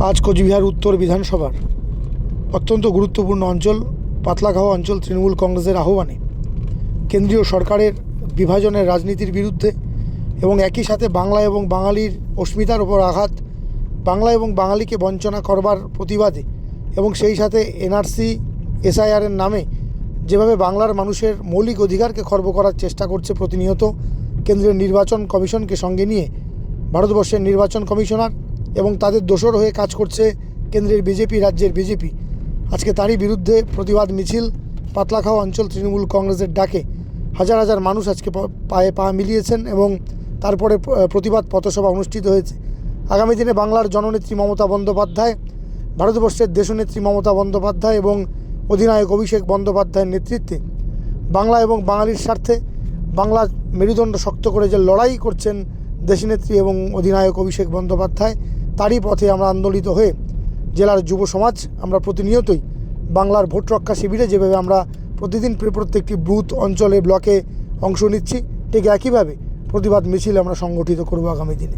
আজ কোচবিহার উত্তর বিধানসভার অত্যন্ত গুরুত্বপূর্ণ অঞ্চল পাতলাখাওয়া অঞ্চল তৃণমূল কংগ্রেসের আহ্বানে কেন্দ্রীয় সরকারের বিভাজনের রাজনীতির বিরুদ্ধে এবং একই সাথে বাংলা এবং বাঙালির অস্মিতার ওপর আঘাত, বাংলা এবং বাঙালিকে বঞ্চনা করবার প্রতিবাদে এবং সেই সাথে এনআরসি এসআইআরের নামে যেভাবে বাংলার মানুষের মৌলিক অধিকারকে খর্ব করার চেষ্টা করছে প্রতিনিয়ত কেন্দ্রীয় নির্বাচন কমিশনকে সঙ্গে নিয়ে ভারতবর্ষের নির্বাচন কমিশনার এবং তাদের দোসর হয়ে কাজ করছে কেন্দ্রের বিজেপি, রাজ্যের বিজেপি। আজকে তারই বিরুদ্ধে প্রতিবাদ মিছিল পাতলাখাওয়া অঞ্চল তৃণমূল কংগ্রেসের ডাকে হাজার হাজার মানুষ আজকে পায়ে পা মিলিয়েছেন এবং তারপরে প্রতিবাদ পথসভা অনুষ্ঠিত হয়েছে। আগামী দিনে বাংলার জননেত্রী মমতা বন্দ্যোপাধ্যায়, ভারতবর্ষের দেশনেত্রী মমতা বন্দ্যোপাধ্যায় এবং অধিনায়ক অভিষেক বন্দ্যোপাধ্যায়ের নেতৃত্বে বাংলা এবং বাঙালির স্বার্থে বাংলার মেরুদণ্ড শক্ত করে যে লড়াই করছেন দেশনেত্রী এবং অধিনায়ক অভিষেক বন্দ্যোপাধ্যায়, তারই পথে আমরা আন্দোলিত হয়ে জেলার যুব সমাজ আমরা প্রতিনিয়তই বাংলার ভোট রক্ষা শিবিরে যেভাবে আমরা প্রতিদিন প্রত্যেকটি বুথ, অঞ্চলে, ব্লকে অংশ নিচ্ছি, ঠিক একইভাবে প্রতিবাদ মিছিল আমরা সংগঠিত করব আগামী দিনে।